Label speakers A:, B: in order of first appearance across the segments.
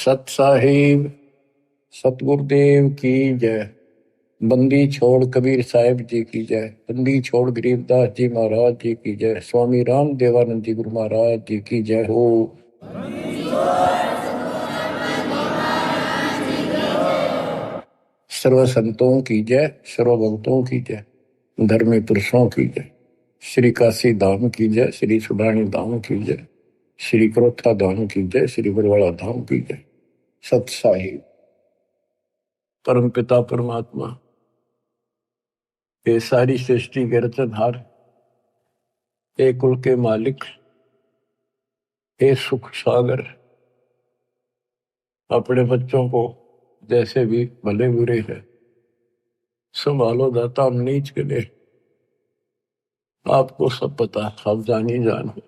A: सत साहिब सतगुरुदेव की जय। बंदी छोड़ कबीर साहिब जी की जय। बंदी छोड़ गरीबदास जी महाराज जी की जय। स्वामी राम देवानंद जी गुरु महाराज जी की जय हो। सर्व संतों की जय, सर्व भक्तों की जय, धर्मी पुरुषों की जय। श्री काशी धाम की जय, श्री सुडानी धाम की जय, श्री क्रोथा धाम की जय, श्री बरवाड़ा धाम की जय। सत साहिब परम पिता परमात्मा, ये सारी सृष्टि के रचनहार, एक कुल के मालिक, हे सुख सागर, अपने बच्चों को जैसे भी भले बुरे है संभालो दाता। हम नीच के लिए आपको सब पता, आप जानी जान हो।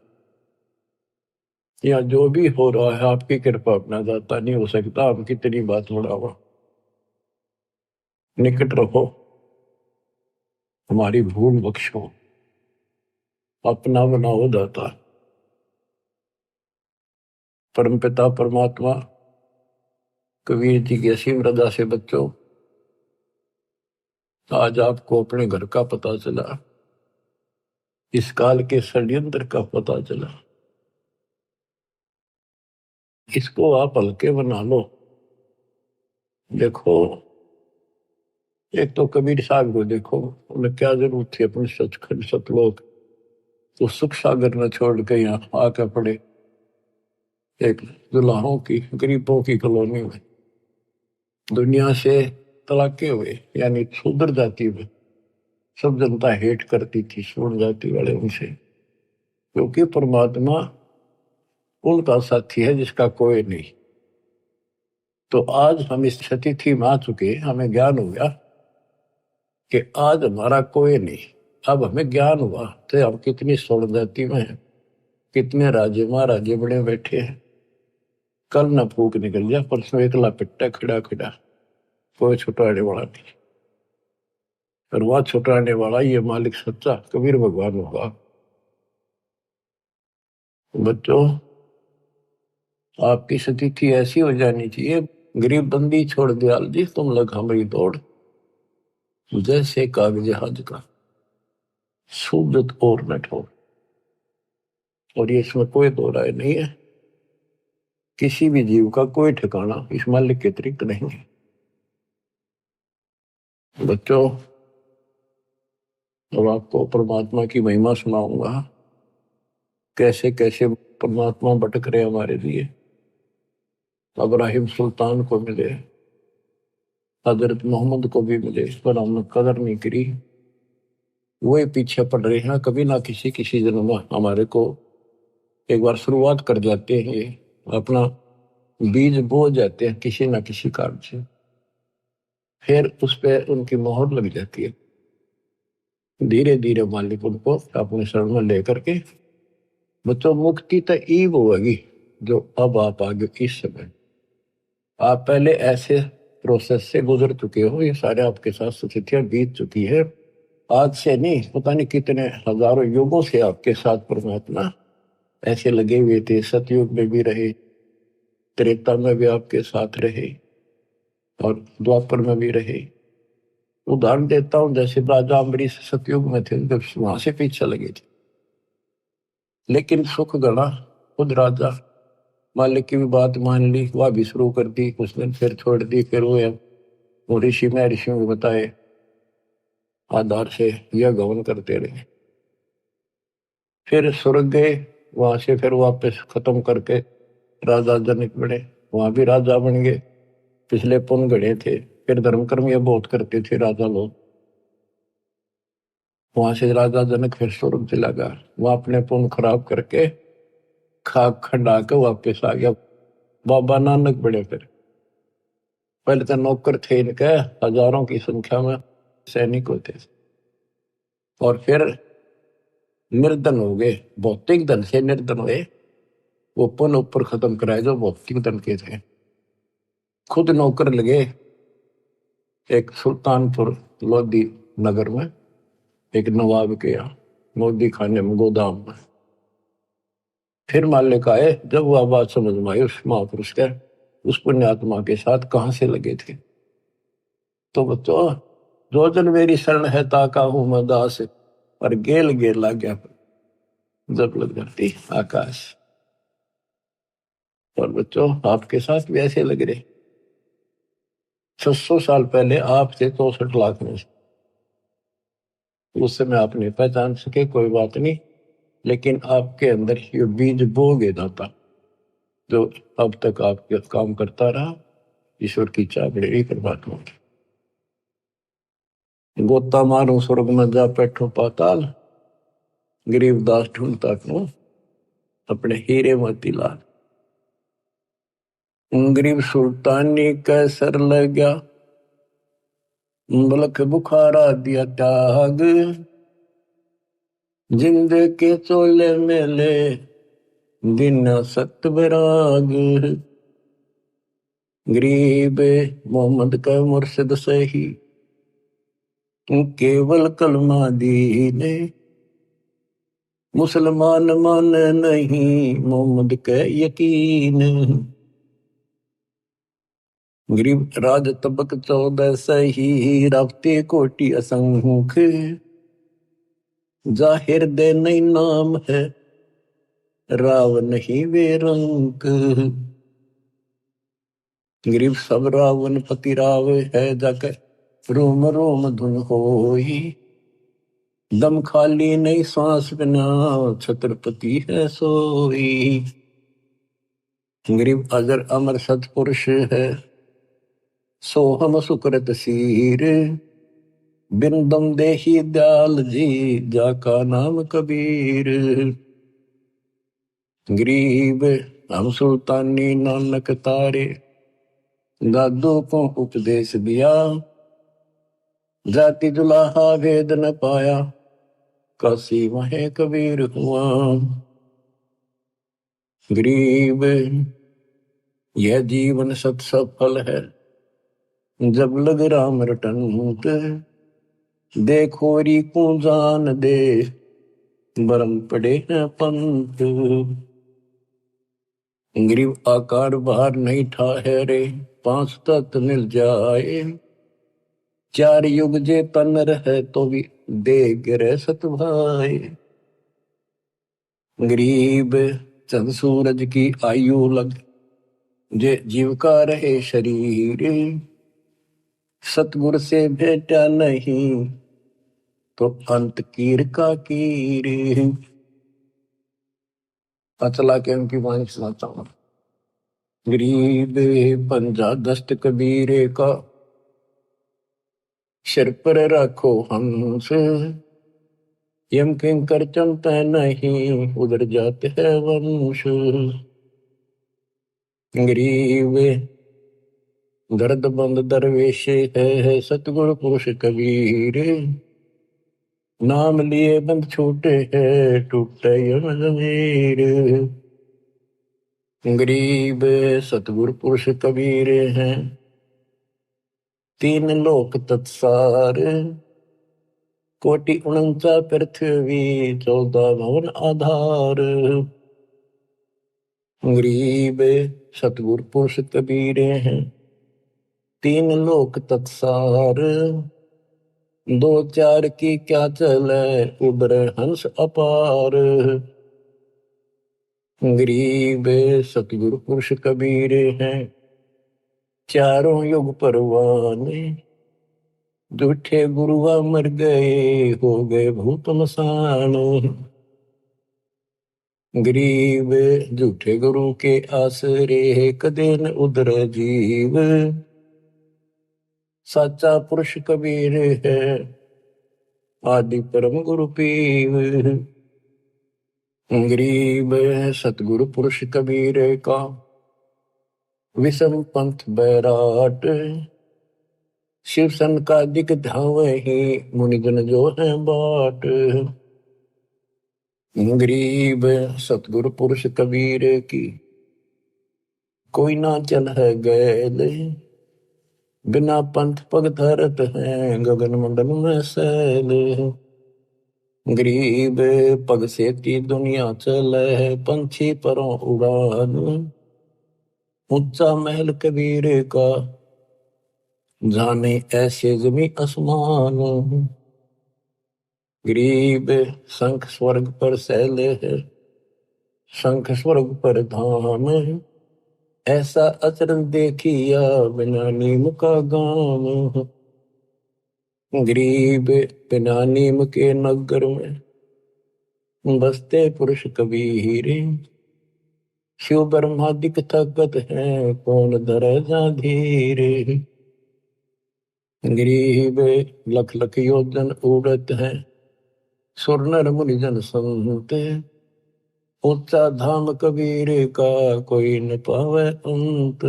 A: या जो भी हो रहा है आपकी कृपा, अपना दाता नहीं हो सकता। हम कितनी बात बढ़ावा, निकट रहो, हमारी भूल बख्शो, अपना बनाओ दाता। परम पिता परमात्मा, कबीर जी की असीम रजा से बच्चों, आज आपको अपने घर का पता चला, इस काल के षड्यंत्र का पता चला। इसको आप हल्के बना लो। देखो, एक तो कबीर साहब को देखो, उन्हें क्या जरूरत थी अपने सचखंड सतलोक तो सुख सागर न छोड़ के यहाँ आकर पड़े एक दुल्हाओं की, गरीबों की कॉलोनी में। दुनिया से तलाके हुए, यानी शूद्र जाति में सब जनता हेट करती थी शूद्र जाति वाले उनसे, क्योंकि परमात्मा उनका साथी है जिसका कोई नहीं। तो आज हम इस स्थिति में आ चुके, हमें ज्ञान हो गया कि आज हमारा कोई नहीं। अब हमें ज्ञान हुआ तो हम कितनी स्वर्ण जाति में हैं, कितने राजे महाराजे बड़े बैठे हैं। कल न फूक निकल जाए, परसों एकला पिट्टा खड़ा खड़ा, कोई छुटाने वाला नहीं। और वह छुटाने वाला ये मालिक सच्चा कबीर भगवान होगा। बच्चों, आपकी स्थिति ऐसी हो जानी चाहिए, गरीब बंदी छोड़ दयाल जी तुम लग हमारी दौड़, जैसे कागज हज का सूजत और न ठोर। और ये इसमें कोई दो राय नहीं है, किसी भी जीव का कोई ठिकाना इस मालिक के अतिरिक्त नहीं है। बच्चों, अब आपको परमात्मा की महिमा सुनाऊंगा, कैसे कैसे परमात्मा भटक रहे हमारे लिए। इब्राहिम सुल्तान को मिले, हजरत मोहम्मद को भी मिले, पर हमने कदर नहीं करी। वही पीछे पड़ रहे हैं, कभी ना किसी जन्म में हमारे को एक बार शुरुआत कर जाते हैं, अपना बीज बो जाते हैं किसी ना किसी कारण से, फिर उस पर उनकी मोहर लग जाती है। धीरे धीरे मालिक उनको अपने शरण में लेकर के, बच्चों मुक्ति तो ईब होगी जो अब आप आगे इस समय, आप पहले ऐसे प्रोसेस से गुजर चुके हो, ये सारे आपके साथ स्थितियां बीत चुकी है। आज से नहीं, पता नहीं कितने हजारों युगों से आपके साथ परमात्मा ऐसे लगे हुए थे। सतयुग में भी रहे, त्रेता में भी आपके साथ रहे, और द्वापर में भी रहे। उदाहरण देता हूं, जैसे राजा अम्बरीश सतयुग में थे, जब वहां से पीछे लगे थे, लेकिन सुख गणा खुद राजा मालिक की भी बात मान ली, वह भी शुरू कर दी, कुछ दिन फिर छोड़ दी। फिर वो ऋषि में ऋषियों को बताए आधार से यह गवन करते रहे। फिर स्वर्ग गए, वहां से फिर वापस खत्म करके राजा जनक बने, वहां भी राजा बन गए। पिछले पुण्य गढ़े थे, फिर धर्म कर्म ये बहुत करते थे राजा लोग। वहां से राजा जनक फिर स्वर्ग चला गया, वहां अपने पुण्य खराब करके खाक खंडा के वापस आ गया। बाबा नानक बड़े, फिर पहले तो नौकर थे इनके हजारों की संख्या में, सैनिक होते थे, और फिर निर्धन हो गए, भौतिक धन से निर्धन हुए। वो पुण्य ऊपर खत्म कराए जो भौतिक धन के थे। खुद नौकर लगे एक सुल्तानपुर लोधी नगर में, एक नवाब के यहाँ मोदी खाने में, गोदाम में। फिर मालिक आए, जब वह बात समझ में आई उस महापुरुष के, उस पुण्यात्मा के साथ कहां से लगे थे। तो बच्चों, जो जन मेरी शरण है ताका हूं मैं दास, और गेल गेल ला गया जब लग जाती आकाश। और बच्चों, आपके साथ भी ऐसे लग रहे। 600 साल पहले आप थे 64 लाख में से, उस समय आप नहीं पहचान सके, कोई बात नहीं, लेकिन आपके अंदर ये बीज बो गए दाता, जो अब तक आपके काम करता रहा। ईश्वर की चाबड़ी परमात्मा की। गोता मारू स्वर्ग में जा बैठो पाताल, गरीबदास ढूंढता क्यों अपने हीरे मोतीलाल। गरीब सुल्तानी कैसर लग गया, बलख बुखारा दिया त्याग, जिंद के चोले मेले दिन सत विराग। गरीब मोहम्मद का मुर्शिद सही, केवल कलमा दीने, मुसलमान मान नहीं मोहम्मद के यकीन। गरीब राज तबक 14 सही, रावते कोटि असंख्य, जाहिर दे नहीं नाम है, राव नहीं वे रंक। गरीब सब रावण पति राव है, जाकर रोम रोम धुन होई, दम खाली नहीं सांस बिना, छत्रपति है सोई। गरीब अजर अमर सतपुरुष है, सोहम सुकृत सीर, बिन दम देही दयाल जी, जाका नाम कबीर। गरीब हम सुल्तानी नानक तारे, दादू को उपदेश दिया, जाति जुलाहा भेद न पाया, काशी वहे कबीर हुआ। गरीब यह जीवन सत सफल है, जब लग राम रटंत, देखोरी को जान दे, बरम पड़े हैं पंत। गरीब आकार बाहर नहीं ठहरे, 5 तत्व मिल जाए, 4 युग जे तन रहे तो भी दे गिरे सत भाई। गरीब चंद सूरज की आयु लग, जे जीव का रहे शरीर, सतगुर से भेटा नहीं तो अंत कीर का कीर। चला के उनकी वाणी सुनाता हूं। गरीब पंजा दस्त कबीरे का, सिर पर रखो हंस, यम किंकर चलते नहीं, उधर जाते हैं वंश। गरीब दर्द बंद दरवेश है, सतगुरु पुरुष कबीर, नाम लिए बंद छूटे है, टूटे यम जमीर। गरीब सतगुरु पुरुष कबीर हैं, 3 लोक तत्सार, कोटि 49 पृथ्वी, 14 भवन आधार। गरीब सतगुरु पुरुष कबीर हैं, 3 लोक तत्सार, 2 4 की क्या चले, उबरे हंस अपार। गरीब सतगुरु पुरुष कबीर हैं, चारों युग परवाने, झूठे गुरुआ मर गए, हो गए भूत मसान। गरीब झूठे गुरु के आसरे, कदे न उधर जीव, साचा पुरुष कबीर है, आदि परम गुरु पीव। गरीब सतगुरु पुरुष कबीर का, विषम पंथ बैराट, शिव सन का दिक धावे ही, मुनिजन जो है बाट। गरीब सतगुरु पुरुष कबीर की, कोई ना चल है गैल, बिना पंथ पग धरत है, गगन मंडल में सैल। गरीब पग से ती दुनिया चले, पंछी परों उड़ान, ऊंचा महल कबीर का, जाने ऐसे जमी आसमान। गरीब शंख स्वर्ग पर सैले है, शंख स्वर्ग पर धाम। ऐसा अचरज देखिया बिना नीम का गाम। गरीब बिना नीम के नगर में बसते पुरुष कबीर। शिव ब्रह्मादिक ताकत है, कौन धरे जा धीर। गरीब लख लख योजन उड़त है, सुर नर मुनि जन संत। ऊंचा धाम कबीर का, कोई न पावे अंत।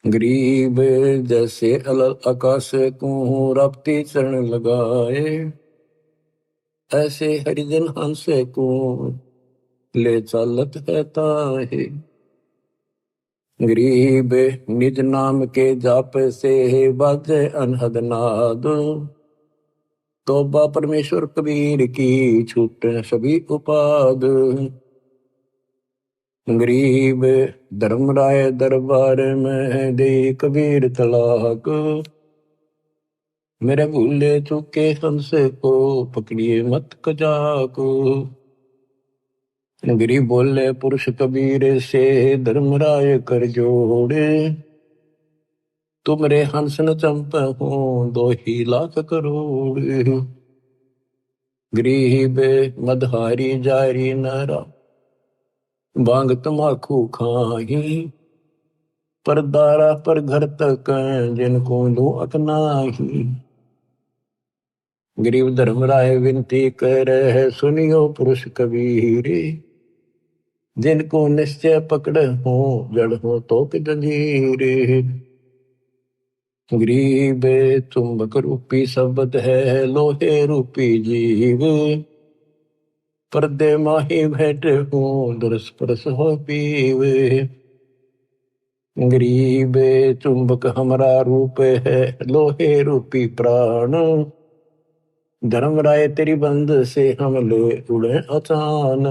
A: गरीब जैसे अलल आकाश को रपती चरण लगाए, ऐसे हरिजन हंस को ले चालत है ताहे। गरीब निज नाम के जाप से बाजे अनहद नाद। तौबा परमेश्वर कबीर की, छूट सभी उपाद। गरीब धर्मराय दरबार में दे कबीर तलाक। मेरे भूले चूके हंस को पकड़िए मत कजाक। गरीब बोले पुरुष कबीर से, धर्मराय कर जोड़े। तुमरे हंस न चंप हो, 2 ही लाख करोड़। गरीब मदहारी जारी नारा, बांग तमाकू खाही। पर दारा पर घर तक, जिनको दो अकनाही। गरीब धर्मराय विनती कर है, सुनियो पुरुष कबीर। जिनको निश्चय पकड़ हो, जड़ हो तो कि जंजीर। गरीब चुंबक रूपी शब्द है, लोहे रूपी जीव। पर्दे माही भेंट हो, दरस परस हो पीव। गरीब चुंबक हमारा रूप है, लोहे रूपी प्राण। धर्मराय तेरी बंद से हम ले उड़े अचान।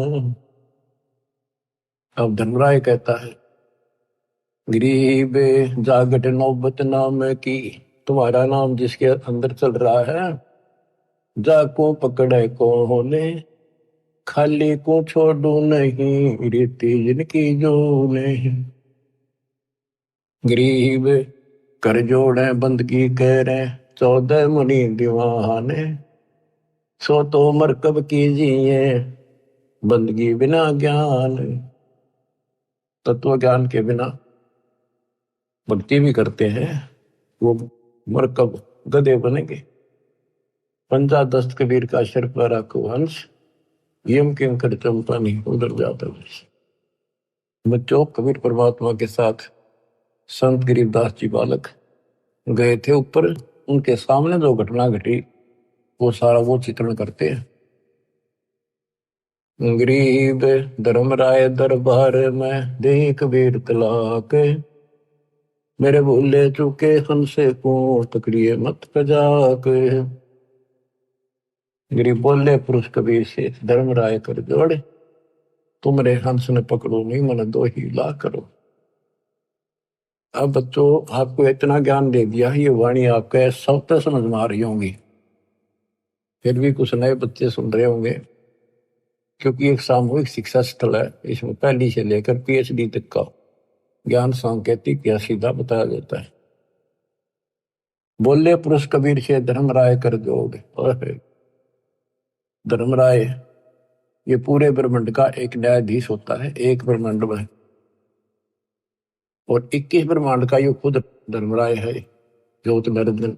A: अब धर्मराय कहता है, गरीब जागट नौबत नाम की, तुम्हारा नाम जिसके अंदर चल रहा है। जाको पकड़े को ने, खाली को छोड़ू नहीं, रीति जिनकी जो नहीं। गरीब कर जोड़े बंदगी कह रहे, 14 मुनि दीवाने। सो तो मरकब कीजिए, बंदगी बिना ज्ञान। तत्व ज्ञान के बिना भक्ति भी करते हैं, वो मरकब गधे बनेंगे। पंजा दस्त कबीर का सिर पर रखो हंस, यम किम कर चंपा नहीं उधर जाता। बच्चों, कबीर परमात्मा के साथ संत गरीबदास जी बालक गए थे ऊपर। उनके सामने जो घटना घटी वो सारा वो चित्रण करते हैं। गरीब धर्मराय दरबार में दे कबीर तलाक। मेरे भूले चूके हंसे को, पकड़िए मत कजाक। गरीब बोले पुरुष कबीर से, धर्मराय कर जोड़े। तुमरे हंस ने पकड़ो नहीं, मन 2 ही लाख करो। अब बच्चों, आपको इतना ज्ञान दे दिया, ये वाणी आपके सब तक समझ में आ रही होंगी। फिर भी कुछ नए बच्चे सुन रहे होंगे, क्योंकि एक सामूहिक शिक्षा स्थल है। इसमें पहली से लेकर PhD तक का ज्ञान सांकेतिक या सीधा बताया जाता है। बोले पुरुष कबीर से, धर्मराय कर जोड़। धर्मराय ये पूरे ब्रह्मांड का एक न्यायाधीश होता है, एक ब्रह्मांड में। और 21 ब्रह्मांड का ये खुद धर्मराय है, ज्योत नरदन।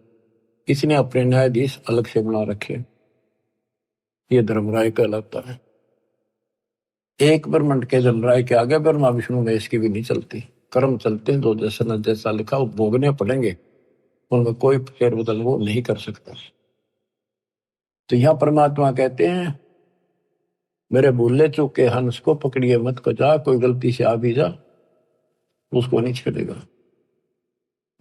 A: इसने अपने न्यायाधीश अलग से बना रखे, ये धर्मराय कहलाता है। एक ब्रह्मांड के धर्मराय के आगे ब्रह्मा विष्णु महेश की भी नहीं चलती। कर्म चलते हैं, जो जैसा न जैसा लिखा वो भोगने पड़ेंगे, उनमें कोई फेर बदल वो नहीं कर सकता। तो यहां परमात्मा कहते हैं, मेरे भूले चूके हंस को पकड़िए मत कजा। कोई गलती से आ भी जा, उसको नहीं छेड़ेगा।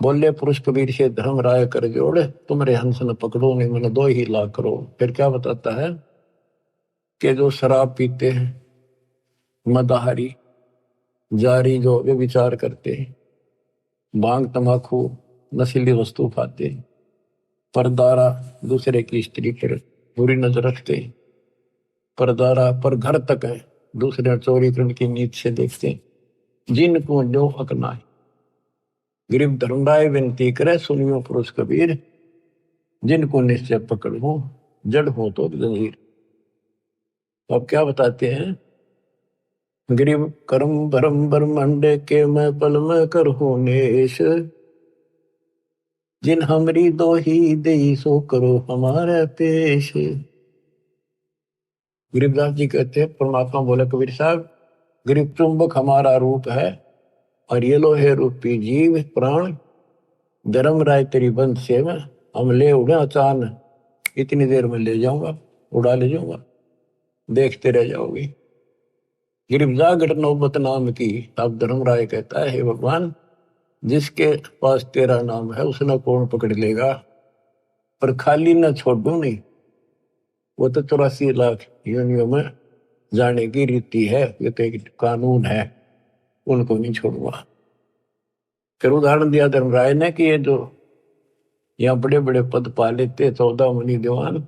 A: बोले पुरुष कबीर से, धर्मराय कर जोड़े। तुमरे हंस न पकड़ो नहीं, मैंने 2 ही लाख करो। फिर क्या बताता है कि जो शराब पीते हैं, मदाहारी, जारी जो वे विचार करते, भांग तंबाकू नशीली वस्तु खाते, परदारा दूसरे की स्त्री पर बुरी नजर रखते, परदारा पर घर तक है दूसरे चोरी करने की नीत से देखते, जिनको जो हकना है। गरीब धर्मराय विनती करे सुनियो पुरुष कबीर, जिनको निश्चय पकड़ हो जड़ हो तो जंजीर। अब क्या बताते हैं, गरीब कर्म भरम ब्रह्मांड के मैं पल में कर हो नेश, जिन हमरी दो ही दे सो करो हमारे पेश। गरीबदास जी कहते हैं, परमात्मा बोले कबीर साहब, गरीब चुंबक हमारा रूप है और ये लो है रूपी जीव प्राण, धर्म राय तेरी बंद से में हम ले उड़े अचान, इतनी देर में ले जाऊंगा, उड़ा ले जाऊंगा, देखते रह जाओगे। गिरफ्जा घट नौबत नाम की। अब धर्मराय कहता है, हे भगवान, जिसके पास तेरा नाम है उसने कौन पकड़ लेगा, पर खाली न छोड़ू नहीं, वो तो 84 लाख योनियों में जाने की रीति है, ये तो एक कानून है, उनको नहीं छोड़ूंगा। फिर उदाहरण दिया धर्मराय ने कि ये जो यहाँ बड़े बड़े पद पा लेते 14 मुनि दीवान,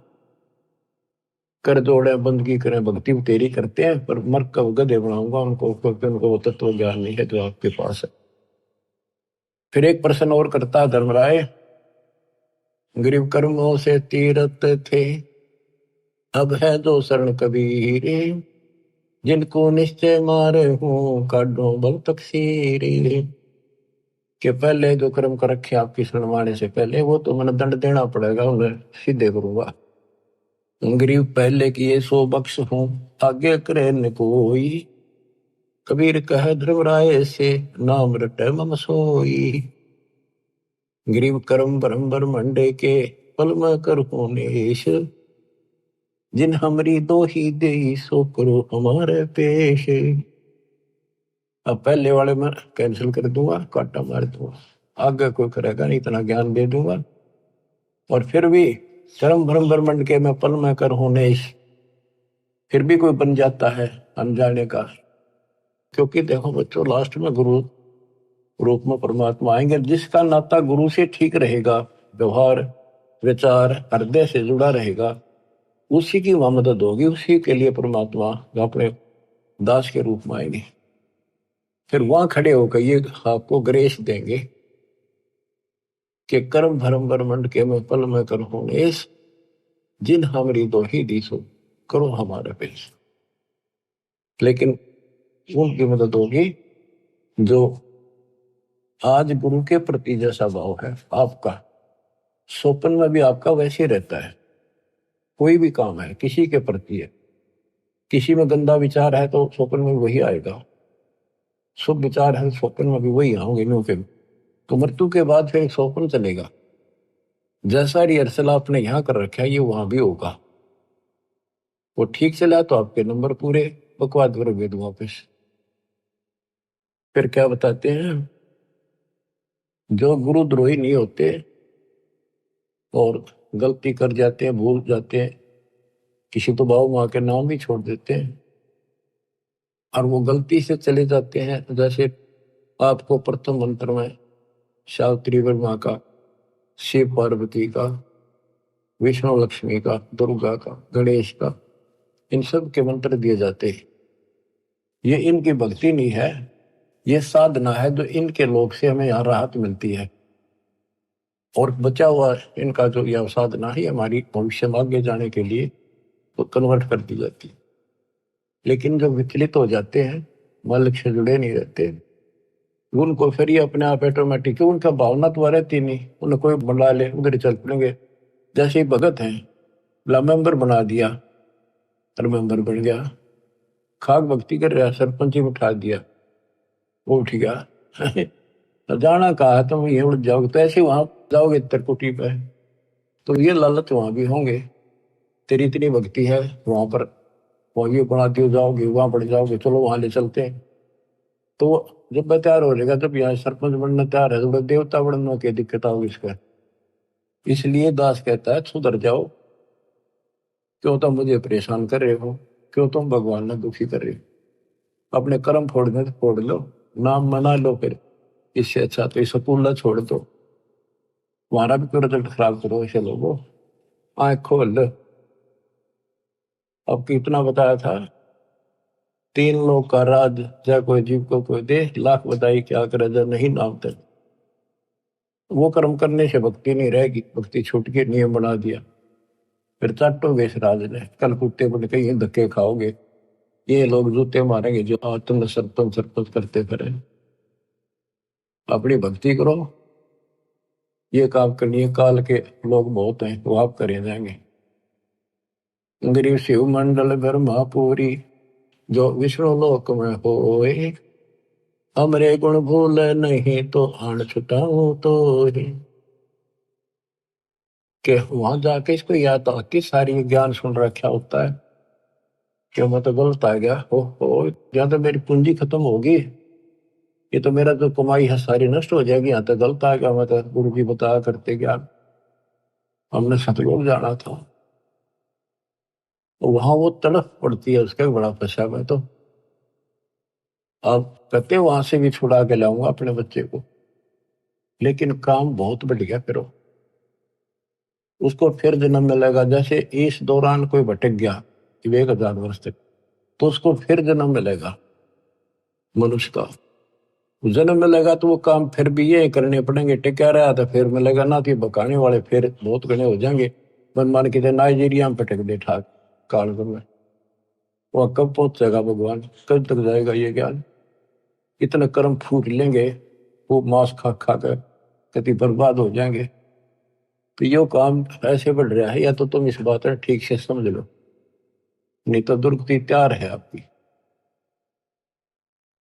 A: कर जोड़े बंदगी करें भक्ति तेरी करते हैं, पर मर कब गधे बनाऊंगा उनको, क्योंकि उनको वो तत्व ज्ञान नहीं है जो आपके पास है। फिर एक प्रश्न और करता धर्मराय, गरीब कर्मों से तीरथ थे, अब है जो शरण कबीर, जिनको निश्चय मारे हूं काढो भव तकसीर। के पहले जो कर्म कर रखे आपकी शरण माने से पहले, वो तो मैंने दंड देना पड़ेगा, उन्हें सीधे करूंगा। गरीब पहले किए सो बख्श हूं, आगे करे न कोई, कबीर कह ध्रुवराय से नाम रटे मम सोई। गरीब कर्म ब्रह्म ब्रह्मंडे के पल में कर नेश, जिन हमरी दो ही दे सो करो हमारे पेश। अब पहले वाले में कैंसिल कर दूंगा, काटा मार दूंगा, आगे कोई करेगा नहीं, इतना ज्ञान दे दूंगा। और फिर भी कर्म ब्रह्म ब्रह्मंड के मैं पल में कर नेश, फिर भी कोई बन जाता है अनजाने का, क्योंकि देखो बच्चों, लास्ट में गुरु रूप में परमात्मा आएंगे। जिसका नाता गुरु से ठीक रहेगा, व्यवहार विचार हृदय से जुड़ा रहेगा, उसी की वहां मदद होगी, उसी के लिए परमात्मा अपने दास के रूप में आएंगे। फिर वहां खड़े होकर ये आपको ग्रेस देंगे कि कर्म धर्म ब्रह्मंड के मैं पल में कर नेश, जिन हमारी दो ही दिसो करो हमारे पेश। लेकिन उनकी मदद होगी जो आज गुरु के प्रति जैसा भाव है आपका, स्वप्न में भी आपका वैसे ही रहता है। कोई भी काम है किसी के प्रति है, किसी में गंदा विचार है तो स्वप्न में वही आएगा, शुभ विचार है स्वप्न में भी वही आओगे नो के। तो मृत्यु के बाद फिर स्वप्न चलेगा, जैसा रिहर्सल आपने यहाँ कर रखा है ये वहां भी होगा। वो ठीक चला तो आपके नंबर पूरे, बकवाद करोगे तो वापिस। फिर क्या बताते हैं, जो गुरुद्रोही नहीं होते और गलती कर जाते हैं, भूल जाते हैं, किसी तो बाबू माँ के नाम भी छोड़ देते हैं और वो गलती से चले जाते हैं, जैसे आपको प्रथम मंत्र में सावित्री माँ का, शिव पार्वती का, विष्णु लक्ष्मी का, दुर्गा का, गणेश का, इन सब के मंत्र दिए जाते हैं। ये इनकी भक्ति नहीं है, ये साधना है जो इनके लोग से हमें यहाँ राहत मिलती है। और बचा हुआ इनका जो यह साधना है हमारी भविष्य में आगे जाने के लिए तो कन्वर्ट कर दी जाती है। लेकिन जो विचलित हो जाते हैं, मालिक से जुड़े नहीं रहते, उनको फिर ये अपने आप ऑटोमेटिक, उनका भावना तो रहती नहीं, उन्हें कोई बुला ले उधर ही चल पड़ेंगे। जैसे ही भगत हैं, मेंबर बना दिया और मेंबर बन गया, खाक भक्ति कर रहा, सरपंच ही उठा दिया, वो उठ गया। जाना कहा है तुम ये उड़ जाओगे, तो ऐसे वहां जाओगे त्रिकुटी पे, तो ये लालच वहां भी होंगे, तेरी इतनी भक्ति है वहां पर, वो ये बना दियो जाओगे, वहां पड़ जाओगे, चलो वहां ले चलते हैं। तो जब मैं तैयार हो जाएगा, जब यहाँ सरपंच बनना तैयार है, तो देवता बनने की दिक्कत आओगी इसका। इसलिए दास कहता है सुधर जाओ, क्यों तुम मुझे परेशान कर रहे हो, क्यों तुम भगवान ने दुखी कर रहे हो, अपने कर्म फोड़ने तो फोड़ लो, नाम मना लो, फिर इससे अच्छा तो स्कूल छोड़ दो, तुम्हारा भी तो रिजल्ट खराब करो ऐसे लोगों। आँख खोल लो। अब कितना बताया था, 3 लोग का राज, जय कोई जीव को कोई दे, लाख बताई क्या करे जब नहीं नाम तक। वो कर्म करने से भक्ति नहीं रहेगी, भक्ति छूट के नियम बना दिया, फिर चाटोगे इस राज ने, कल कुत्ते बन के ये धक्के खाओगे, ये लोग जूते मारेंगे जो तुम सरपंच सरपंच करते फिरे। अपनी भक्ति करो, ये काम करनी है, काल के लोग बहुत हैं वो आप करे जाएंगे। गरीब शिव मंडल ब्रह्मापुरी, जो विष्णु लोक में होए, हमरे गुण भूल नहीं तो आन छुटाऊं तो ही। कि वहां जाके इसको याद था कि सारी ज्ञान सुन रखा होता है कि मैं तो गलत आ गया, हो या तो मेरी पूंजी खत्म होगी, ये तो मेरा जो कमाई है सारी नष्ट हो जाएगी, यहाँ तो गलत आ गया, मैं तो गुरु जी बताया करते ज्ञान, हमने सतलोक जाना था। वहां वो तड़फ पड़ती है उसका बड़ा पछा में। तो अब कहते वहां से भी छुड़ा के लाऊंगा अपने बच्चे को, लेकिन काम बहुत बढ़ गया, फिर उसको फिर जन्म मिलेगा। जैसे इस दौरान कोई भटक गया 1000 वर्ष तक, तो उसको फिर जन्म मिलेगा मनुष्य का। जन्म मिलेगा तो वो काम फिर भी ये करने पड़ेंगे, टिका रहा तो फिर मिलेगा ना, तो बकाने वाले फिर बहुत घने हो जाएंगे। मन मान के नाइजीरिया में पटक दे ठाक काल में, वह कब पहुंचेगा भगवान, कब तक जाएगा ये ज्ञान। इतने कर्म फूट लेंगे, वो मांस खा खा कर कति बर्बाद हो जाएंगे। तो यो काम ऐसे बढ़ रहा है, या तो तुम इस बात है ठीक से समझ लो, नहीं तो दुर्गति तैयार है आपकी।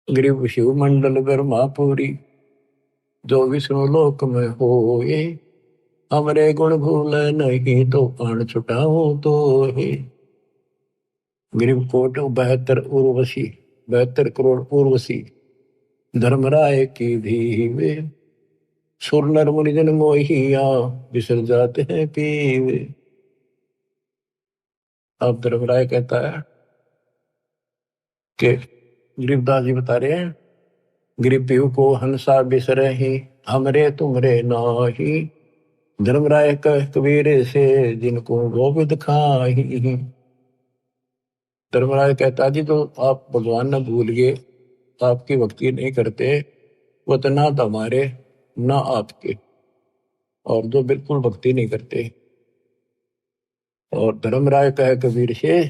A: गरीब शिव मंडल ब्रह्मापुरी, जो विष्णु लोक में होए, हमरे गुण भूल नहीं तो प्राण छुटाओ तो ही। गरीब कोट 72 उर्वशी, 72 करोड़ उर्वशी, धर्मराय की धीवे, सुर नर मुनि जन मोहिया, बिसर जाते हैं पीवे। अब धर्मराय कहता है कि गरीबदास जी बता रहे हैं, गरीब पीहू को हंसा बिसरे ही, हमरे तुमरे नाही, धर्मराय कह कबीर से जिनको गोविंद खाही। धर्मराज कहता जी तो आप भगवान न भूल गए, आपकी भक्ति नहीं करते, वो तो ना तो हमारे ना आपके, और जो बिल्कुल भक्ति नहीं करते। और धर्मराय कहे कबीर से,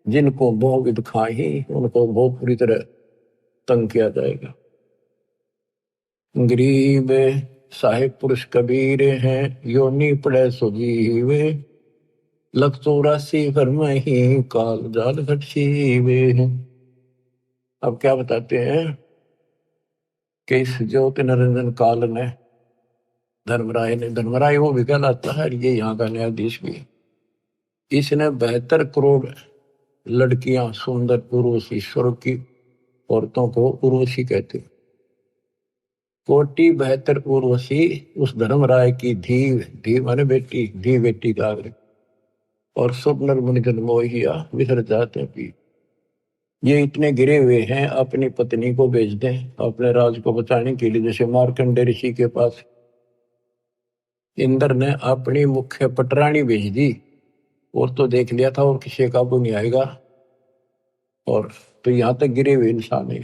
A: जिनको गोविंद खाही, उनको बहुत बुरी तरह तंग किया जाएगा। गरीब साहिब पुरुष कबीर हैं, योनि पड़े सुजीवे, 184 घर में ही काल जाल घट सीवे। अब क्या बताते हैं कि इस ज्योति निरंजन काल ने, धर्मराय वो भी कहलाता है, ये यहाँ का न्यायाधीश भी, इसने 72 करोड़ लड़कियां सुंदर उर्वशी, स्वर्ग की औरतों को उर्वशी कहते, कोटि 72 उर्वशी उस धर्मराय की धी माने बेटी, धी बेटी का आग्रह, और सब नर मुनि जन मोहिया विसर जाते भी। ये इतने गिरे हुए हैं, अपनी पत्नी को बेच दें अपने राज को बचाने के लिए। जैसे मार्कंडे ऋषि के पास इंद्र ने अपनी मुख्य पटरानी भेज दी, और तो देख लिया था और किसी काबू नहीं आएगा, और तो यहां तक गिरे हुए इंसान है।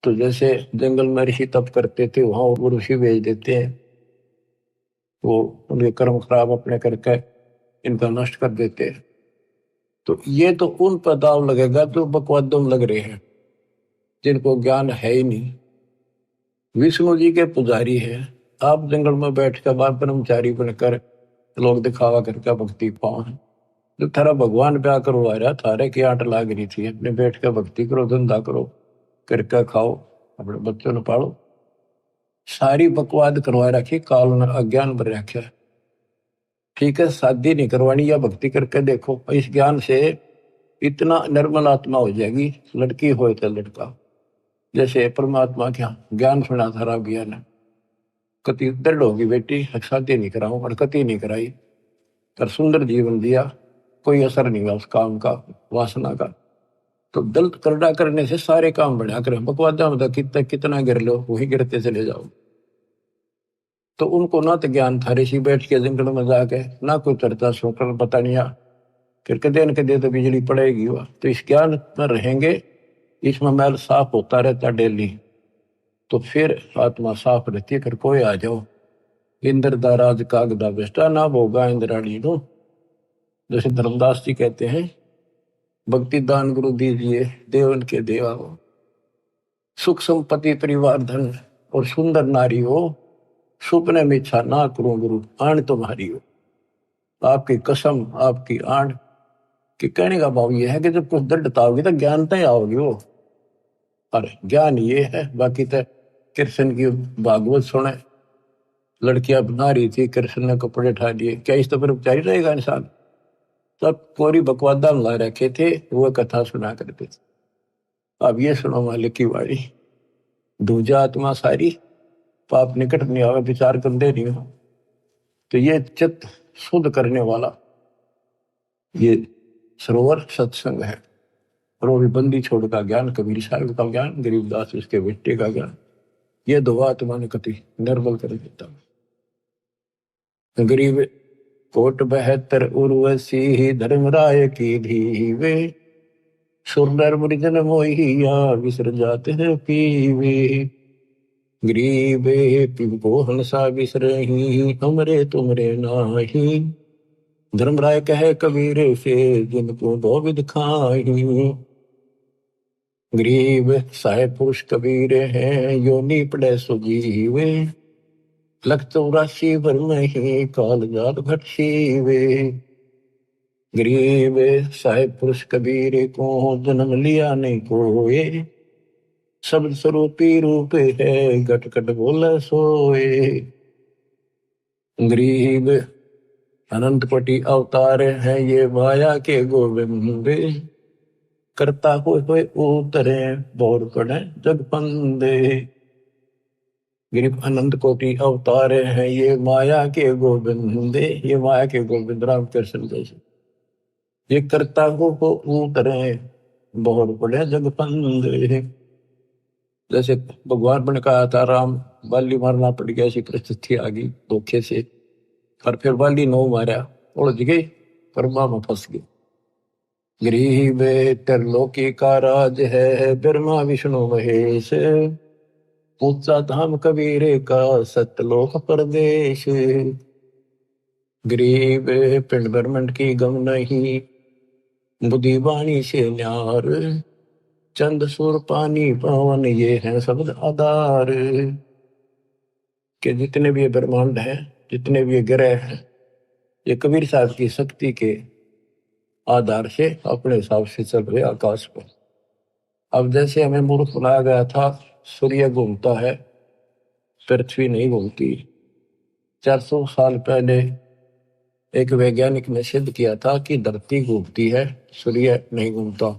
A: तो जैसे जंगल में ऋषि तप करते थे, वहां वो ऋषि भेज देते हैं, वो उनके कर्म खराब अपने करके इनका नष्ट कर देते हैं। तो ये तो उन पर दाव लगेगा जो बकवादों में लग रहे हैं, जिनको ज्ञान है ही नहीं। विष्णु जी के पुजारी है, आप जंगल में बैठ कर बार ब्रह्मचारी बनकर लोग दिखावा करके भक्ति पाओ। जो थारा भगवान ब्याह करवा रहा, थारे की आट लाग रही थी, अपने बैठ कर भक्ति करो, धंधा करो, करके खाओ, अपने बच्चों ने पालो। सारी बकवाद करवा रखी, काल ने अज्ञान भर रखा। ठीक है, शादी नहीं करवानी, या भक्ति करके देखो, इस ज्ञान से इतना निर्मल आत्मा हो जाएगी, लड़की हो तो लड़का। जैसे परमात्मा क्या ज्ञान सुना था ज्ञान, कति दृढ़ होगी बेटी, शादी नहीं कराऊं, और कति नहीं कराई, पर सुंदर जीवन दिया, कोई असर नहीं हुआ उस काम का, वासना का। तो दल करड़ा करने से सारे काम बढ़िया करें, बकवादा मतलब कितना कितना गिर लो वही गिरते चले जाओ। तो उनको ना तो ज्ञान था, ऋषि बैठ के जंगल में जाके ना कोई चर्चा सुनकर पता नहीं आ, फिर कदे न कदे तो बिजली पड़ेगी वह। तो इस ज्ञान में रहेंगे, इसमें मैल साफ होता रहता डेली, तो फिर आत्मा साफ रहती है। फिर कोई आ जाओ इंद्र दा राज कागदा बेस्टा ना भोगा इंद्राणी नो, जैसे धर्मदास जी कहते हैं, भक्ति दान गुरु दीजिए देवन के देवा हो, सुख संपत्ति परिवार धन और सुंदर नारी हो, सुपने में इच्छा ना करूं गुरु आण तुम्हारी हो। आपकी कसम आपकी आण कि कहने का भाव ये है कि जब कुछ दृढ़ता होगी तो ज्ञान तय आओगी वो। अरे ज्ञान ये है, बाकी तो कृष्ण की भागवत सुने, लड़कियां बना रही थी, कृष्ण ने कपड़े उठा दिए, क्या इस तो पर उपचारी रहेगा इंसान। तब कोरी बकवादा मिला रखे थे, वो कथा सुना करते थे। अब ये सुनो मालिक की वाणी, दूजा आत्मा सारी पाप निकट नहीं आवे, विचार कर दे रही हो। तो ये चित्त शुद्ध करने वाला ये सरोवर सत्संग है। और वो भी बंदी छोड़ का ज्ञान, कबीर साहब का ज्ञान, गरीबदास उसके बेटे का ज्ञान, ये दो आत्मा ने कति निर्बल कर देता। गरीब कोट 72 उर्वशी धर्मराय की धीवे, सुरनर मुनिजन मोहिया विसर जाते हैं पीवे। गरीबे पिंपो हंसा विसरही, हमरे तुमरे नाही, धर्मराय कहे कबीर से जिनको दो विध खाही। गरीब साहेब पुरुष कबीर हैं, योनि पड़े सुजीवे, लख 84 भर नहीं काल जात घट सीवे। गरीब साहेब पुरुष कबीर को जन्म लिया नहीं कोए, शब्द स्वरूपी रूप है घट घट बोला सोए। गरीब अनंत कोटि अवतार है ये माया के गोविंद, करता हुए उतरे बोर पड़े जग फंदे। गरीब अनंत कोटि अवतार है ये माया के गोविंदे, ये माया के गोविंद राम कृष्ण जैसे, ये करता हो उतरे बोर पड़े जग फंदे। जैसे भगवान ने कहा था राम बाली मारना पड़ गया, ऐसी परिस्थिति आ गई धोखे से, और फिर बाली नो मारा उड़ गई, कर्मा में फंस गई। गरीब त्रिलोकी का राज है ब्रह्मा विष्णु महेश, ऊंचा धाम कबीर का सतलोक परदेश। गरीब पिंड ब्रह्मंड की गम नहीं, बुद्धि वाणी से न्यार, चंद सुर पानी पवन ये है शब्द आधार। के जितने भी ये ब्रह्मांड है, जितने भी ये ग्रह हैं, ये कबीर साहब की शक्ति के आधार से अपने हिसाब से चल रहे आकाश पर। अब जैसे हमें मूर्ख बनाया गया था, सूर्य घूमता है पृथ्वी नहीं घूमती। 400 साल पहले एक वैज्ञानिक ने सिद्ध किया था कि धरती घूमती है, सूर्य नहीं घूमता।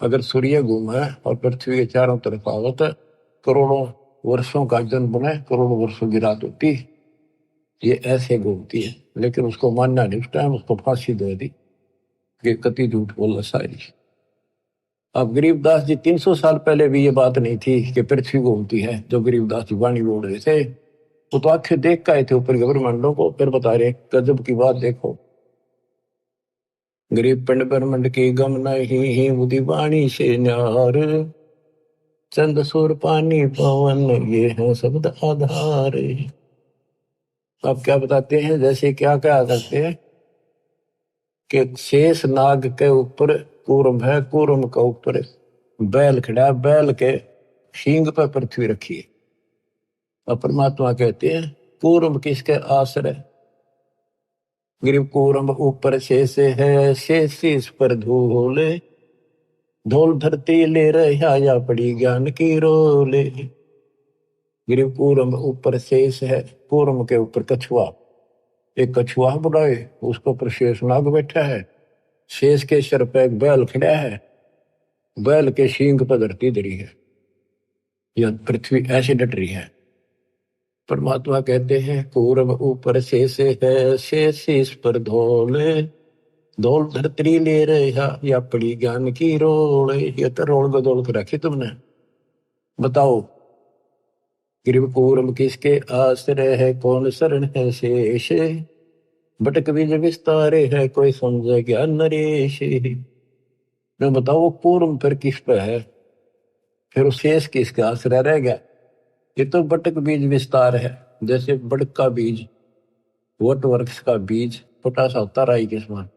A: अगर सूर्य घूमे और पृथ्वी के चारों तरफ आवत, करोड़ों वर्षों का जन्म बने, करोड़ों वर्षों की रात होती, ये ऐसे घूमती है। लेकिन उसको मानना नहीं, उस टाइम उसको फांसी दे दी कि कति झूठ बोला सारी। अब गरीबदास जी 300 साल पहले भी ये बात नहीं थी कि पृथ्वी घूमती है, जो गरीबदास जी वाणी बोल रहे थे, वो तो आंखें देख का आए थे ऊपर ब्रह्मांडों को, फिर बता रहे गजब की बात देखो। गरीब पिंड ब्रह्मंड की गम नहीं, बुद्धि वाणी से न्यार, चंद सुर पानी पवन ये है शब्द आधार। अब क्या बताते हैं, जैसे क्या क्या करते हैं कि शेष नाग के ऊपर कूर्म है, कूर्म के ऊपर बैल खड़ा, बैल के सींग पर पृथ्वी रखी है। और परमात्मा कहते हैं कूर्म किसके आश्रय, गरीब कूर्म ऊपर शेष है, शेष इस पर धूल, धूल धरती ले रहा या पड़ी ज्ञान की रोले। गरीब कूर्म ऊपर शेष है, कूर्म के ऊपर कछुआ, एक कछुआ बुलाए उसके ऊपर शेष नाग बैठा है, शेष के सिर पे एक बैल खड़ा है, बैल के सींग पर धरती धरी है, यह पृथ्वी ऐसे डट रही है। परमात्मा कहते हैं कूर्म ऊपर शेष है, शेष इस पर धोले, धोल धरतरी ले रहा या पड़ी ज्ञान की रोल, ये तो रोल बदोल कर रखी तुमने। बताओ गिरिव कूरम किसके आश्रय है, कौन शरण है शेष, भटक बीज विस्तारे है, कोई समझे ज्ञान नरेश। मैं बताओ वो कूरम फिर किस पे है, फिर उस शेष किसका आश्रय रह गया। ये तो बटक बीज विस्तार है, जैसे बड़क का बीज, वट वृक्ष का बीज छोटा सा होता राई के समान,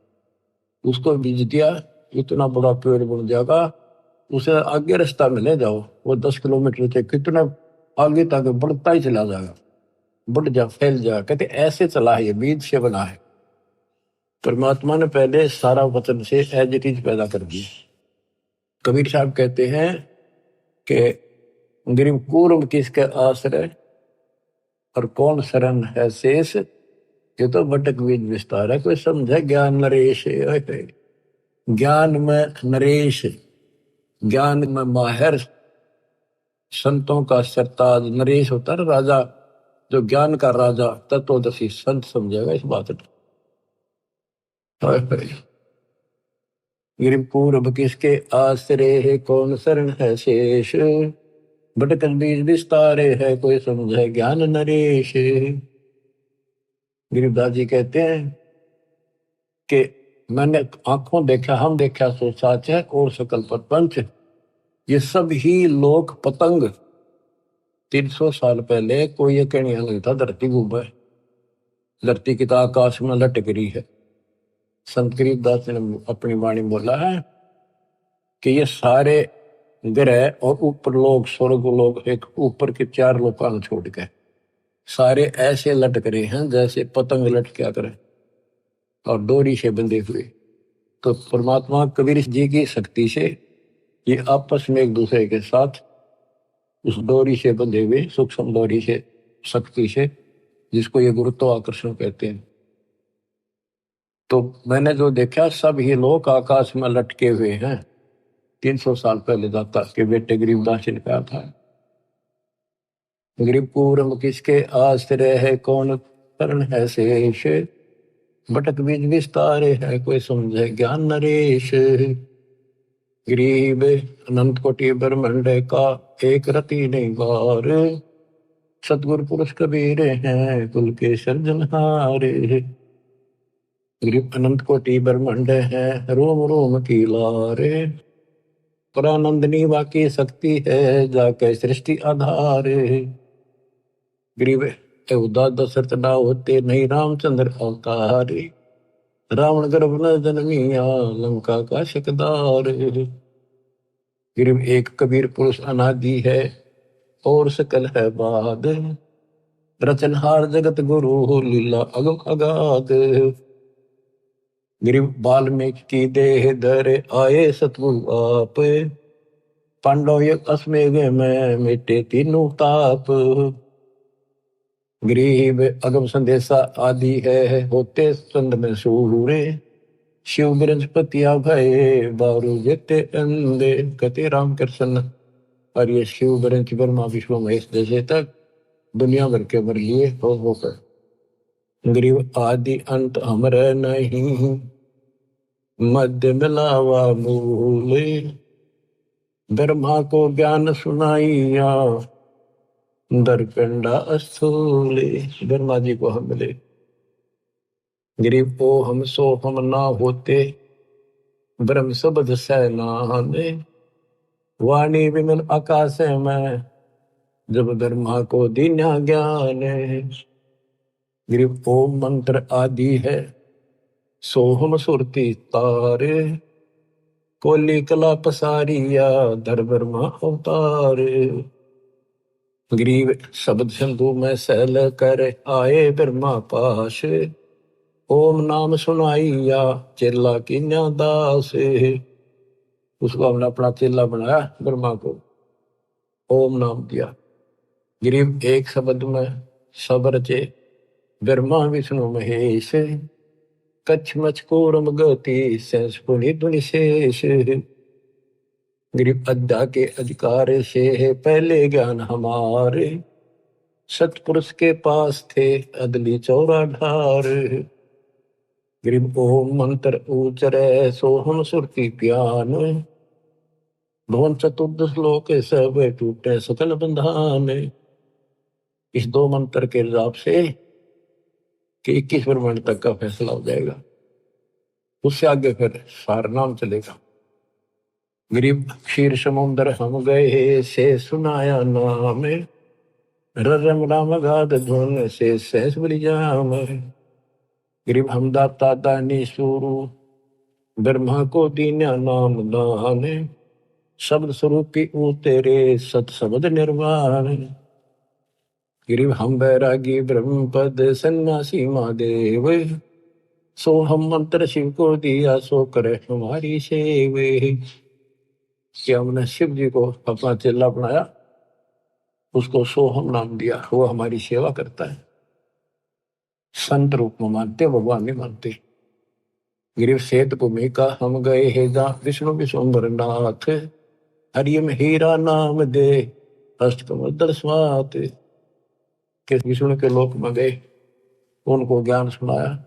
A: उसको बीज दिया इतना बड़ा पेड़ बन जाएगा, उसे आगे रास्ता में ले जाओ वो 10 किलोमीटर से कितना आगे तक बढ़ता ही चला जाएगा, बढ़ जा फैल जा। कहते ऐसे चला है, ये बीज से बना है। परमात्मा ने पहले सारा वचन से एज इट इज पैदा कर दिया। कबीर साहब कहते हैं कि गिरिव कूर्म किसके आश्रय और कौन शरण है शेष, ये तो भटक बीज विस्तार है, कोई समझे ज्ञान नरेश। ज्ञान में नरेश, ज्ञान में माहिर, संतों का सरताज। नरेश होता है राजा, जो ज्ञान का राजा तत्वदर्शी संत समझेगा इस बात को। गिरिव पूर्व किसके आश्रय है, कौन शरण है शेष, भटक बीज विस्तारे है, कोई समझे ज्ञान नरेश। गिरिवदास जी कहते हैं कि मैंने आंखों देखा, हम देखा सो साच है, और सकल प्रपंच, ये सब ही लोक पतंग। 300 साल पहले कोई ये कहने नहीं था धरती घूम है, धरती की तो आकाश में लटक रही है। संत गरीबदास ने अपनी वाणी बोला है कि ये सारे ग्रह और ऊपर लोग, स्वर्ग लोग, एक ऊपर के 4 लोकान छोड़ के सारे ऐसे लटक रहे हैं जैसे पतंग लटका करे और डोरी से बंधे हुए। तो परमात्मा कबीर जी की शक्ति से ये आपस में एक दूसरे के साथ उस डोरी से बंधे हुए, सूक्ष्म डोरी से, शक्ति से, जिसको ये गुरुत्वाकर्षण कहते हैं। तो मैंने जो देखा सब ही लोग आकाश में लटके हुए हैं। 300 साल पहले दाता के बेटे गरीबदास जी ने कहा था। गरीब पूर्व किसके आश्रय है, कौन शरण है शेष, भटक बीज विस्तारे है, कोई समझे ज्ञान नरेश। गरीब अनंत कोटि ब्रह्मांड का एक रति नहीं बार, सतगुरु पुरुष कबीर हैं कुल के सर्जनहारे। गरीब अनंत कोटि ब्रह्मांड है, रोम रोम की लारे, परानंदनी वाकी शक्ति है, जाके सृष्टि आधारे। गरीब उदा दशरथ ना होते, नहीं रामचंद्र अवतारे, रावण गर्भ न जन्मिया, लंका का शकदार। गरीब एक कबीर पुरुष अनादि है, और सकल है बाद, रचनहार जगत गुरु, लीला अगम अगाध। गरीब वाल्मीकि की देह धरे, आए सतगुरु आप, पांडव एक अश्वमेध में मिटे तीनों ताप। गरीब अगम संदेशा आदि है, होते चंद में सूरे, शिव बृहस्पतिया भये, बारू जेते अंधे। कहते रामकृष्ण और ये शिव बृहस्पति ब्रह्मा विष्णु महेश जैसे तक दुनिया भर के मर लिए होकर। गरीब आदि अंत अमर नहीं, मध्य मिलावा मूल, ब्रह्मा को ज्ञान सुनाइया, दरपिंडा स्थूल। ब्रह्मा जी को हम मिले। गरीब ओ हम सो हम ना होते, ब्रह्म शब्द सैनाने, वाणी विमल आकाश में, जब ब्रह्मा को दीन्या ज्ञान। गरीब ओम मंत्र आदि है, सोहम सुरती तारे, कोली कला पसारिया, धर ब्रह्मा अवतार। गरीब शब्द सिंधु में सहल कर, आए ब्रह्मा पास, ओम नाम सुनाइया, चेला की दास। उसको हमने अपना चेला बनाया, ब्रह्मा को ओम नाम दिया। गरीब एक शब्द में सब रचे, ब्रह्मा विष्णु महेश, कच्छ मच कूर्म गति, सेंस पुनि दुनि शेष। गरीब अद्या के अधिकार से है, पहले ज्ञान हमारे, सतपुरुष के पास थे अदली चौरा ढार। गिरिम ओम मंत्र उचरे सोहम सुरती प्यान, भवन चतुर्दश श्लोक सब टूटे सकल बंधान। इस दो मंत्र के हिसाब से कि 21 ब्रह्मांड तक का फैसला हो जाएगा, उससे आगे फिर सार नाम चलेगा। गिरिम क्षीर समुद्र हम गए से सुनाया नाम, रम राम गाद धुन से सहस बलि जाम। गिरिम हम दाता दानी सुरु ब्रह्मा को दीन्या नाम दान, शब्द स्वरूपी ऊ तेरे सत शब्द निर्वाण। गिरिम हम बैरागी ब्रह्म पद सन्यासी महादेव, सो हम मंत्र शिव को दिया सो करे हमारी सेवे। कि हमने शिव जी को अपना चेला बनाया, उसको सोहम नाम दिया, वो हमारी सेवा करता है। संत रूप में मानते, भगवान नहीं मानते। गिरिव श्वेत भूमिका हम गए हेदा विष्णु विश्वम्बर नाथ, हरियम हीरा नाम दे अष्टकमल स्वात। कि विष्णु के लोक में गए, उनको ज्ञान सुनाया,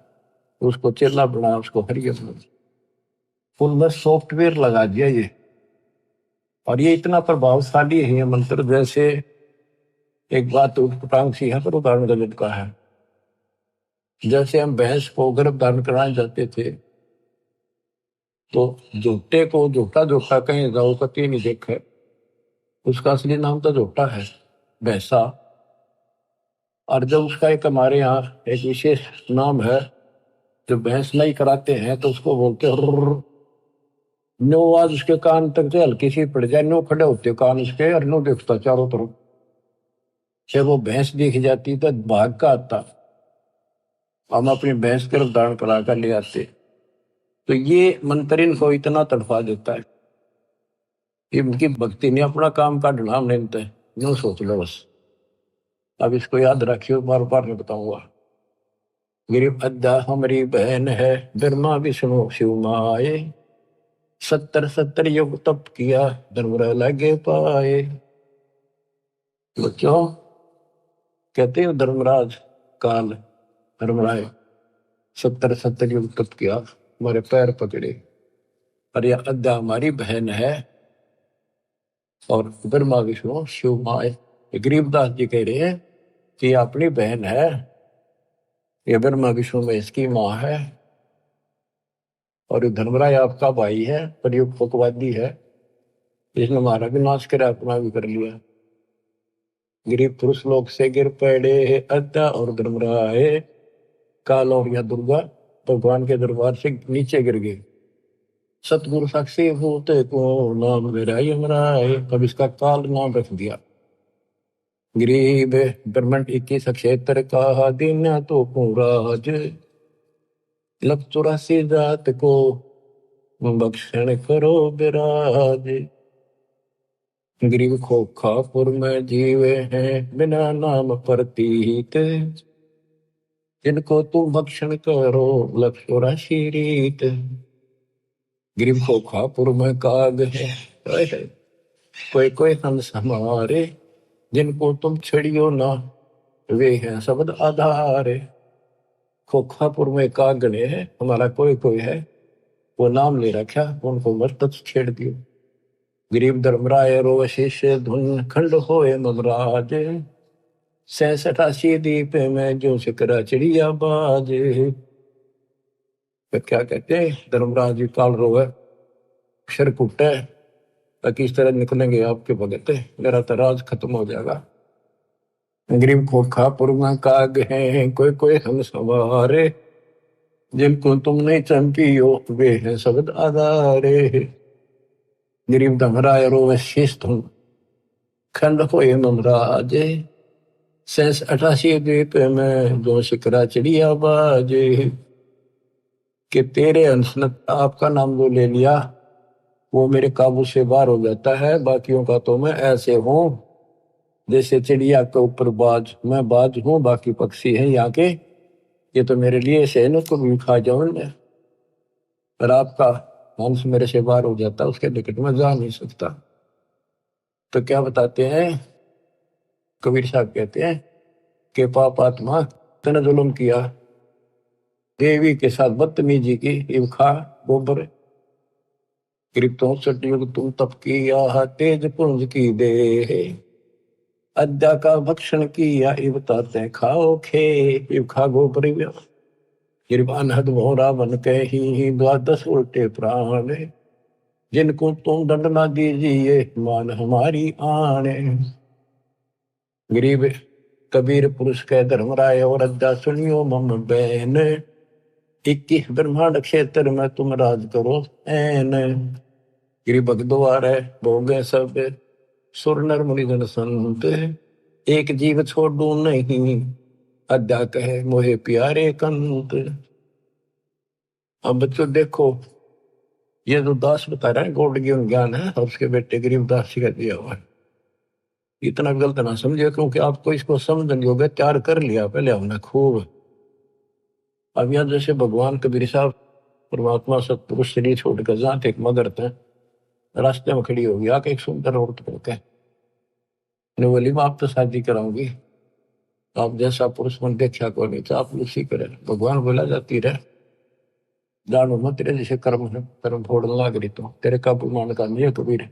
A: उसको चेला बनाया, उसको हरियम उनमें सॉफ्टवेयर लगा दिया ये। और ये इतना प्रभावशाली है ये मंत्र, जैसे एक बात उटपटांग सी है पर उदाहरण गलत का है। जैसे हम भैंस को गर्भ धारण कराने जाते थे, तो झोटे को झोटा झोटा कहीं जाओ कति नहीं देखे, उसका असली नाम तो झोटा है, भैंसा। और जब उसका एक हमारे यहाँ एक विशेष नाम है, जो भैंस नहीं कराते हैं तो उसको बोलते हैं नो। आवाज उसके कान तक से हल्की सी पड़ जाए, नो खड़े होते कान उसके और नो देखता चारों तरफ। जब वो भैंस दिख जाती तो भाग का आता, हम अपनी भैंस गर्भ धारण करा कर ले आते। तो ये मंत्र इनको इतना तड़फा देता है, इनकी भक्ति ने अपना काम का ढलान लेते हैं, यूं सोच लो बस। अब इसको याद रखियो, बार बार नहीं बताऊंगा। गिरिव अद्दा हमारी बहन है, ब्रह्मा विष्णु शिव माए, 70 युग तप किया धर्मराय लगे पाए। तो क्यों कहते हैं धर्मराज काल धर्मराय 70 युग तप किया, हमारे पैर पकड़े। और यह अद्दा हमारी बहन है, और ब्रह्मा विष्णु शिव माए। गरीबदास जी कह रहे हैं कि अपनी बहन है, ये ब्रह्मा विष्णु में इसकी माँ है, और धर्मराय आपका भाई है, पर ये पकवादी है, इसने हमारा भी नाश करा, अपना भी कर लिया। गिरिव पुरुष लोक से गिर पड़े अद्दा और धर्मराय, काल और या दुर्गा भगवान के दरबार से नीचे गिर गए। सतगुरु साक्षी भूत को नाम मेरा यमराय, अब इसका काल नाम रख दिया। गरीब ब्रह्मंड 21 क्षेत्र का दीना तो राज, लख 84 जात को बख्शण करो विराज। गरीब खोखापुर में जीवे हैं बिना नाम प्रतीत, जिनको तुम भक्षण करो लख 84 रीत। गरीब खोखापुर में काग है, कोई कोई हंस हमारे, जिनको तुम छड़ियो ना वे हैं शब्द आधारे। खोखापुर में कागने है, हमारा कोई कोई है, वो नाम ले रखा, उनको मत छेड़ दियो। गरीब धर्मराय रो शिष्य धुन खंड होए ममराज, 86 दीप में जो शिकरा चिड़िया बाज। तो क्या कहते हैं धर्मराज जी काल रोए, अक्षर कुटे, किस तरह निकलेंगे आपके भगत, मेरा तो राज खत्म हो जाएगा। गरीब खोखापुर में काग हैं कोई कोई हम सवारे, जिनको तुम नहीं चंपियो वे हैं शब्द आधारे। गरीब धमराय रो शीश तुम खंड होए ममराज, 88 द्वीप में जो शिकरा चिड़िया बाजे। कि तेरे अंश ने आपका नाम जो ले लिया वो मेरे काबू से बाहर हो जाता है, बाकियों का तो मैं ऐसे हूं जैसे चिड़िया के ऊपर बाज, मैं बाज हूं, बाकी पक्षी हैं यहाँ के, ये तो मेरे लिए सहनों को भी खा जाऊं। पर आपका हंस मेरे से बाहर हो जाता, उसके निकट में जा नहीं सकता। तो क्या बताते हैं कबीर साहब, कहते हैं कि पाप आत्मा तने जुल्म किया, देवी के साथ बदतमीजी की, इब खा गोबर। गरीब तो सतयुग तुम तप किया, तेज पुंज की दे, अद्या का भक्षण किया, इब ताते खाओ खे, इब खा गोबर। गरीब अनहद भोरा बन के ही द्वादश उल्टे प्राण, जिनको तुम दंड ना दीजिए मान हमारी आने। गरीब कबीर पुरुष के धर्मराय और अद्या सुनियो मम बैन, 21 ब्रह्मांड क्षेत्र में तुम राज करो ऐन। गिरी भगद्वार है भोगे सब, सुर नर मुनि जन संत, एक जीव छोड़ू नहीं, अद्या कहे मोहे प्यारे कंत। अब बच्चों देखो, ये जो दास बता रहा है गौड़ ज्ञान है, और उसके बेटे गरीबदास जी का दिया हुआ है। इतना गलत ना समझे, क्योंकि आपको इसको समझने योग्य तैयार कर लिया पहले हमने खूब। अब यहाँ जैसे भगवान कबीर साहब परमात्मा सतपुरुष शरीर छोड़कर जहाँ थे मगर थे, रास्ते में खड़ी होगी आके एक सुंदर औरत कहते हैं, बोली मैं आप तो शादी कराऊंगी, आप जैसा पुरुष मन देखा को नहीं, तो आप उसी करे। भगवान बोला जाती रहे जानो मत, तेरे जैसे कर्म है, कर्म फोड़ने लग रही तो तेरे काबू मान का नहीं है कबीर।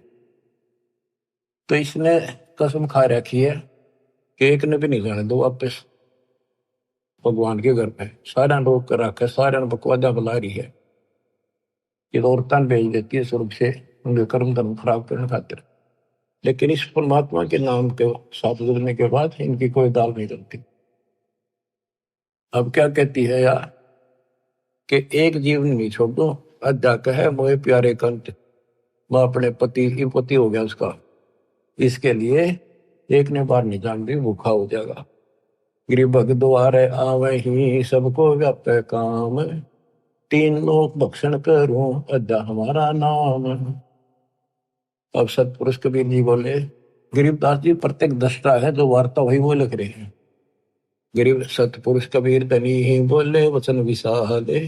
A: तो इसने कसम खा रखी है कि एक ने भी नहीं जाने दो वापस भगवान के घर पे। सारा रोक कर रखा है, सारा बकवादा बुला रही है, ये तो औरतां भेज देती है स्वर्ग से उनके कर्म धर्म खराब करने खातिर। लेकिन इस परमात्मा के नाम के साथ जुड़ने के बाद इनकी कोई दाल नहीं बनती। अब क्या कहती है यार कि एक जीवन नहीं छोड़ दो, अद्या कहे मोए प्यारे कंत, मैं अपने पति हो गया उसका, इसके लिए एक ने बार नहीं जान दी भूखा हो जाएगा। गिरी भग द्वारे आवे ही सबको व्यापे काम, 3 लोक भक्षण करूं अद्या हमारा नाम। अब सतपुरुष कबीर जी बोले, गरीबदास जी प्रत्येक दृष्टा है, जो वार्ता वही वो लिख रहे हैं। गरीब सतपुरुष कबीर धनी ही बोले वचन विशाले,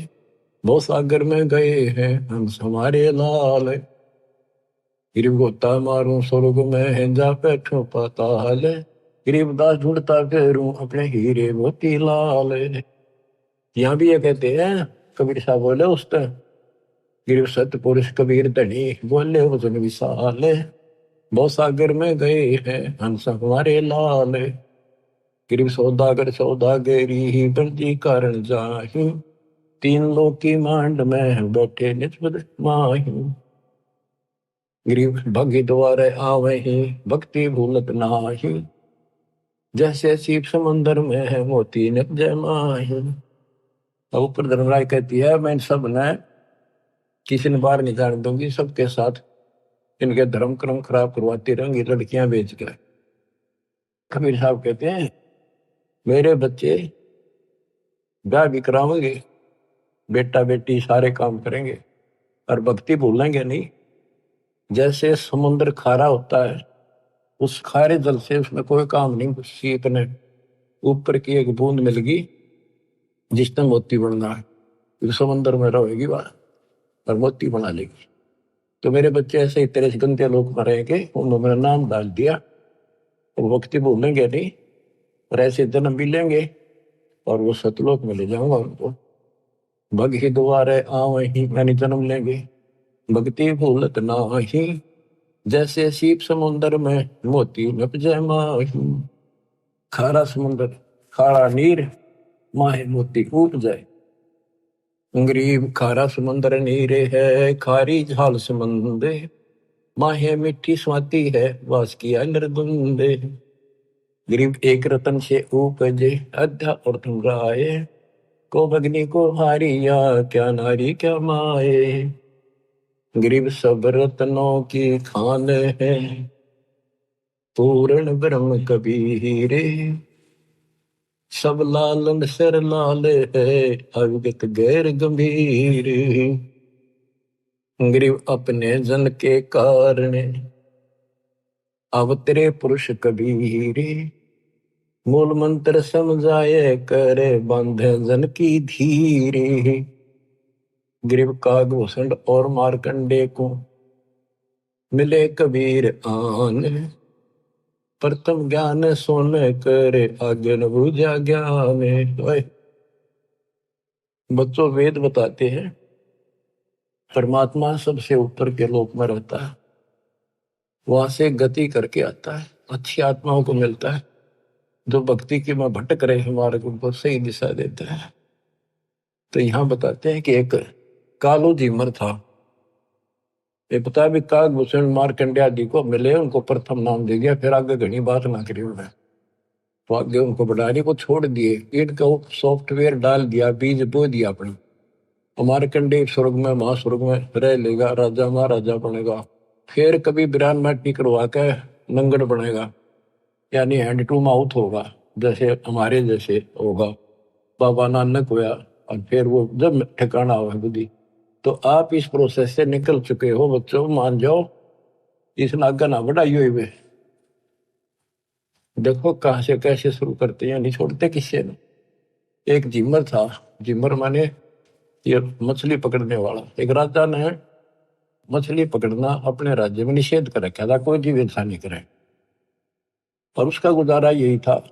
A: बहुत सागर में गए हैं हम हमारे लाल। गरीब गोता मारूं स्वर्ग में है जा बैठो पाताल, गरीबदास ढूंढता फिरूं अपने हीरे मोती लाल। यहाँ भी ये कहते हैं कबीर साहब बोले उस तरह, गिर सतपुरुष कबीर धनी बोले वचन विशाल, बहुत सागर में गए हैं हंस हमारे लाल। गिर सौदागर सौदागरी ही बंदी कारण जाही, 3 लोक की मांड में बैठे निस्बत माही। गिरीब भगी द्वारे आवे ही भक्ति भूलत नाही, जैसे सीप समंदर में है मोती निप जय माही। अब ऊपर धर्मराय कहती है मैं सब ने किसी ने बाहर नहीं जाने दूंगी, सबके साथ इनके धर्म क्रम खराब करवाती रहेंगी लड़कियां बेच कर। कबीर साहब कहते हैं मेरे बच्चे ब्याह भी करावेंगे, बेटा बेटी सारे काम करेंगे और भक्ति भूलेंगे नहीं। जैसे समुद्र खारा होता है, उस खारे जल से उसमें कोई काम नहीं, सीप ने ऊपर की एक बूंद मिल गई जिसने मोती बनना है, फिर समुद्र में रहेगी वह और मोती बना लेगी। तो मेरे बच्चे ऐसे ही तेरे गंदे लोग में रहेंगे, उन्होंने मेरा नाम डाल दिया और भक्ति भूलेंगे नहीं, और ऐसे जन्म भी लेंगे और वो सतलोक में ले जाऊंगा उनको। भग ही द्वारे आवे ही मैंने जन्म लेंगे, भक्ति भूलत नाही, जैसे सीप समुद्र में मोती नप जय माही। खारा समुद्र खारा नीर माहे मोती कूट जाए। गरीब खारा समुद्र नीरे है खारी झाल समंदे, माहे मिट्टी स्वाति है वास किया नरदुंदे। गरीब एक रतन से उपजे अध्या और तुम राय, को भगनी को हारिया क्या नारी क्या माए। गरीब सब रत्नों की खान है, पूर्ण ब्रह्म कबीरे, सब लालन सिर लाल है अविगत गैर गंभीर। गरीब अपने जन के कारण अवतरे पुरुष कबीरे, मूल मंत्र समझाए करे बांधे जन की धीरे। गरीब कागभूषण और मारकंडे को मिले कबीर आन, प्रथम ज्ञान सोन करे आगे न बूझा ज्ञान। बच्चों, वेद बताते हैं परमात्मा सबसे ऊपर के लोक में रहता है, वहां से गति करके आता है, अच्छी आत्माओं को मिलता है, जो भक्ति की में भटक रहे हैं मार्ग उनको सही दिशा देता है। तो यहाँ बताते हैं कि एक कालो जीमर था। ये पता है भी काकभूषण मार्कंडेय आदि को मिले, उनको प्रथम नाम दे दिया, फिर आगे घनी बात ना करी उन्होंने। तो आगे उनको बढ़ाने को छोड़ दिए, इनका सॉफ्टवेयर डाल दिया, बीज बो दिया अपने। मार्कंडेय स्वर्ग में महास्वर्ग में रह लेगा, राजा महाराजा बनेगा, फिर कभी बिरान माटी करवा के नंगड़ बनेगा, यानी हैंड टू माउथ होगा, जैसे हमारे जैसे होगा। बाबा नानक होया, और फिर वो जब ठिकाना हुआ बुद्धि। तो आप इस प्रोसेस से निकल चुके हो बच्चों, मान जाओ, इस नागा ना बढ़ाई हुई वे। देखो कहां से कैसे शुरू करते हैं, नहीं छोड़ते किससे न। एक जिमर था, जिमर माने ये मछली पकड़ने वाला। एक राजा ने मछली पकड़ना अपने राज्य में निषेध कर रखा था, कोई जीव इंसान नहीं करे, और उसका गुजारा यही था।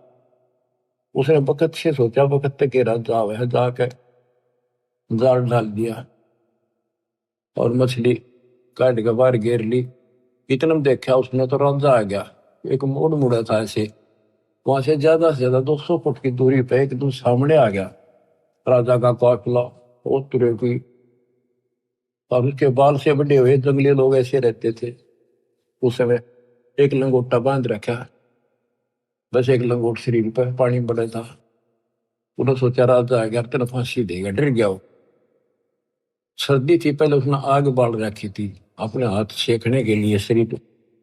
A: उसने बखत से सोचा, बखत के राजा आवे, जाके जाल डाल दिया और मछली काट के बाहर घेर ली। इतना में देखा उसने तो राजा आ गया, एक मोड़ मुड़ा था ऐसे, वहां से ज्यादा 200 फुट की दूरी पे एकदम सामने आ गया राजा का काफिला। वो तुरे की, और उसके बाल से बड़े हुए जंगली लोग ऐसे रहते थे उस समय। एक लंगोटा बांध रखा, बस एक लंगोट शरीर पर, पानी बड़ा था। उन्होंने सोचा राजा आ गया तेना फांसी देगा, डर गया वो। सर्दी थी, पहले उसने आग बाल रखी थी अपने हाथ सेकने के लिए, शरीर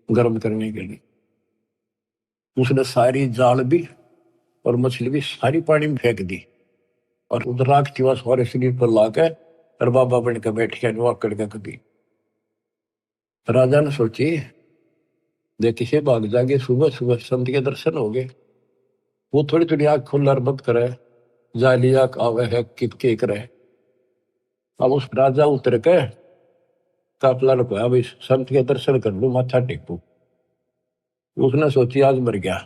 A: गर्म करने के लिए। उसने सारी जाल भी और मछली भी सारी पानी में फेंक दी, और उधर राख चिवा सारे शरीर पर लाकर और बाबा बन के बैठ गया नुआकड़ के कभी। राजा ने सोची देखी से भाग जागे, सुबह सुबह संत के दर्शन हो गए। वो थोड़ी थोड़ी आग खुल्लर बंद करे, जाली आग आवे है कित के करे। अब उस राजा उतर के काफला रुपया, अब इस संत के दर्शन कर लू, माथा टेकू। उसने सोची आज मर गया,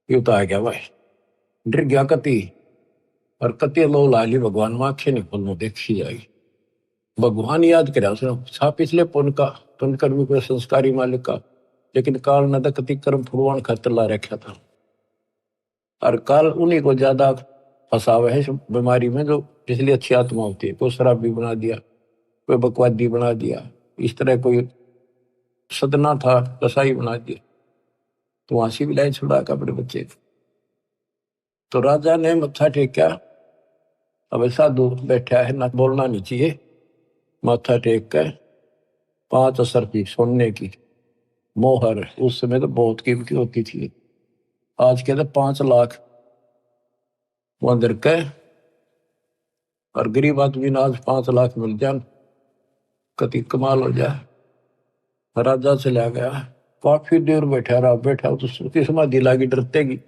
A: ये तो आ गया भाई, डर गया कति, और कति लो लाली भगवान में आंखें नहीं खोलने देखी जाएगी। भगवान याद करे उसने, छा पिछले पुण्य का, पुण्य कर्मी को संस्कारी मालिक का, लेकिन काल न तो कति कर्म फुलवान खातर ला रखा था। और काल उन्हीं को ज्यादा फंसावे है इस बीमारी में, जो पिछली अच्छी आत्मा होती है। कोई शराबी बना दिया, कोई बकवादी बना दिया, इस तरह कोई सदना था कसाई बना दिया, तो वहां से भी लाइन छुड़ा का अपने बच्चे को। तो राजा ने मत्था टेका, अब साधु बैठा है ना, बोलना नहीं चाहिए। माथा टेक कर 5 असर की सोने की मोहर, उस समय तो बहुत कीमती होती थी, आज के तो 5 लाख वहां दर के, और गरीब आदमी ने आज 5 लाख मिल जाए, कति कमाल हो जाए। राजा चला गया, काफी देर बैठा रहा, बैठा तो उसकी समाधि लागी डरतेगी,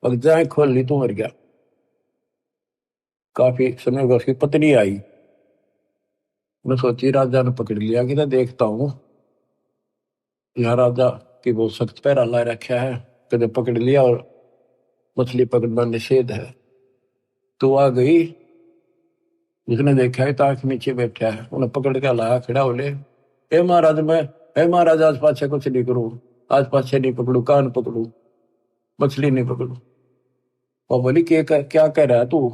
A: अब जाए खोल ली तो मर गया। काफी समय बाद उसकी पत्नी आई, मैं सोची राजा ने पकड़ लिया कि ना देखता हूँ, यहाँ राजा की बहुत सख्त पैरा ला रखा है, कदे पकड़ लिया और मछली पकड़ना निषेध है। तो आ गई, उसने देखा है ताक नीचे बैठा है, उन्हें पकड़ के लाया, खड़ा हो ले, ए महाराज मैं, ए महाराज आज पाछे कुछ नहीं करूं, आज पाछे नहीं पकड़ू, कान पकड़ू, मछली नहीं पकड़ू। और बोली क्या कह रहा है तू?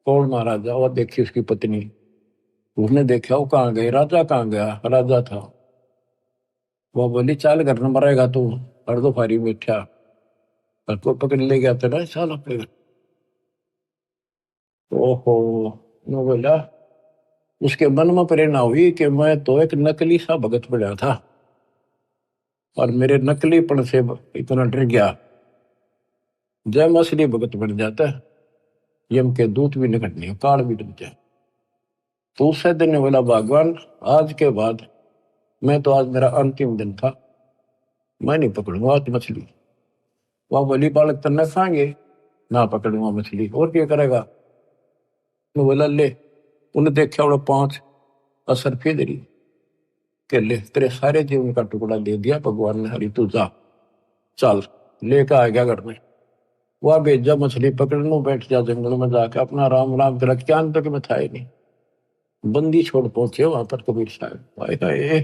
A: कौन महाराजा? और देखी उसकी पत्नी। उसने देखा वो कहाँ गई, राजा कहाँ गया, राजा था। वो बोली चाल घर न मरेगा तू, और दो फारी बैठा, और को पकड़ ले गया तेरा चाल अपने। ओहो, मैं बोला, उसके मन में प्रेरणा हुई कि मैं तो एक नकली सा भगत बना था, और मेरे नकलीपन से इतना डर गया। जब मैं असली भगत बन जाता, यम के दूत भी निकट नहीं, काल भी डर जाए। तो उससे दिन ने बोला भगवान, आज के बाद मैं तो, आज मेरा अंतिम दिन था, मैं नहीं पकड़ूंगा आज मछली। वह बोली बालक तन्ना खाएंगे, ना पकड़ूंगा मछली, और क्या करेगा? मैं बोला ले, उन्हें देखा उन्हें 5 असर फेदरी के ले, तेरे सारे जीवन का टुकड़ा दे दिया भगवान ने, हरी तू जा, चल लेकर आ गया घर में। वह भेजा मछली पकड़ने, बैठ जा जंगल में जाकर अपना राम राम कर, क्या तक में था ही नहीं। बंदी छोड़ पहुंचे वहां पर कबीर साहब, हाय हाय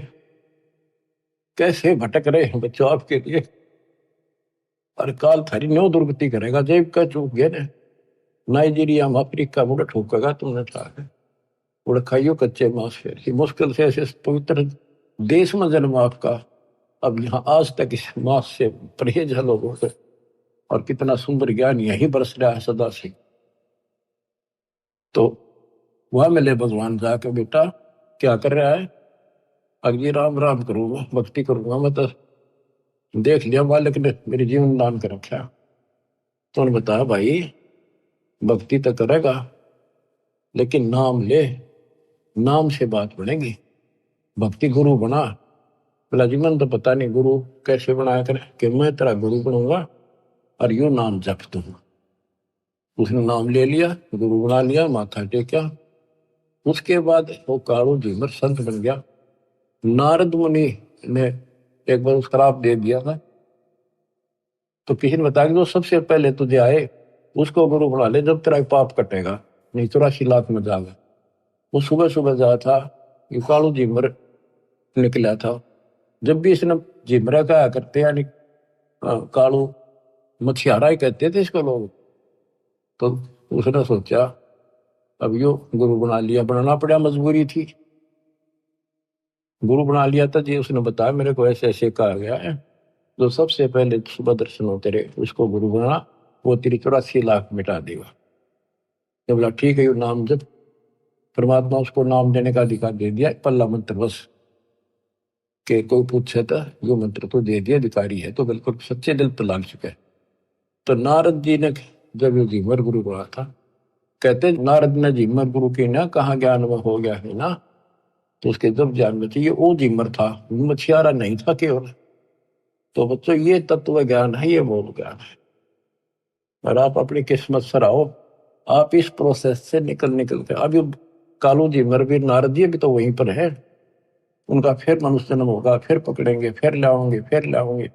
A: कैसे भटक रहे हैं बच्चों आपके लिए, और काल थारी न्यो दुर्गति करेगा, जेब का चूक गया ने नाइजीरिया में अफ्रीका मुड़ ठोकेगा तुमने था उड़ खाइयो कच्चे मांस, फिर मुश्किल से ऐसे पवित्र देश में जन्म आपका, अब यहाँ आज तक इस मांस से परहेज है लोगों से, और कितना सुंदर ज्ञान यही बरस रहा है सदा से। तो वह मिले भगवान जाके, बेटा क्या कर रहा है? अगर राम राम करूंगा, भक्ति करूंगा, मैं तो देख लिया मालिक ने मेरे जीवन दान कर रखा। तो उन्होंने बताया भाई भक्ति तो करेगा लेकिन नाम ले, नाम से बात बनेगी, भक्ति गुरु बना। बोला जी मन तो पता नहीं गुरु कैसे बनाया करे, कि मैं तेरा गुरु बनूंगा और यू नाम जप दूंगा। उसने नाम ले लिया, गुरु बना लिया, माथा टेका। उसके बाद वो कालू झीमर संत बन गया। नारद मुनि ने एक बार उसका श्राप दे दिया था, तो किसी ने बताया कि जो सबसे पहले तुझे आए उसको गुरु बना ले, जब तेरा पाप कटेगा, नहीं 84 लाख में जाएगा। वो सुबह सुबह जाया था, ये कालू झीमर निकला था। जब भी इसने झिमरा कहा करते, यानी कालू मछियारा ही कहते थे इसको लोग, तो उसने सोचा अब यो गुरु बना लिया, बनाना पड़ा, मजबूरी थी। गुरु बना लिया था जी, उसने बताया मेरे को ऐसे ऐसे कहा गया है, जो सबसे पहले सुबह दर्शन हो तेरे उसको गुरु बना, वो तेरी 84 लाख मिटा देगा। तो बोला ठीक है, यू नाम जब परमात्मा उसको नाम देने का अधिकार दे दिया, पल्ला मंत्र बस के कोई पूछे तो यो मंत्र तो दे दिया, अधिकारी है तो बिल्कुल सच्चे दिल पर लाग चुका है। तो नारद जी ने जब ये झीमर गुरु बना था, कहते नारद ने झीमर गुरु की ना कहा ज्ञान में हो गया है ना, तो उसके जब ज्ञान में चाहिए वो झीमर था, मछियारा नहीं था केवल। तो बच्चों ये तत्व ज्ञान है, ये मूल ज्ञान है, और आप अपनी किस्मत सराहो, आप इस प्रोसेस से निकल के अभी कालू झीमर भी नारद जी भी तो वहीं पर है, उनका फिर मनुष्य जन्म होगा, फिर पकड़ेंगे, फिर लाओगे, फिर लाओगे।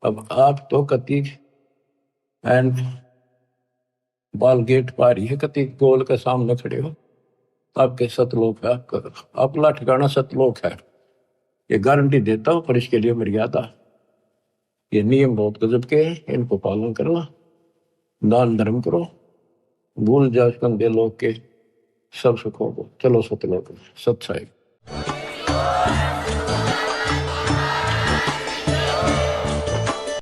A: अब आप तो कति एंड बाल गेट पार ही है, कति गोल के सामने खड़े हो, आपके सतलोक है, आपका अपना ठिकाना सतलोक है, ये गारंटी देता हूं। पर इसके लिए मर्यादा, ये नियम बहुत गजब के हैं, इनको पालन करना, दान धर्म करो, भूल जाओ कंधे लोग के सब सुखों को, चलो सतलोक सत्साई।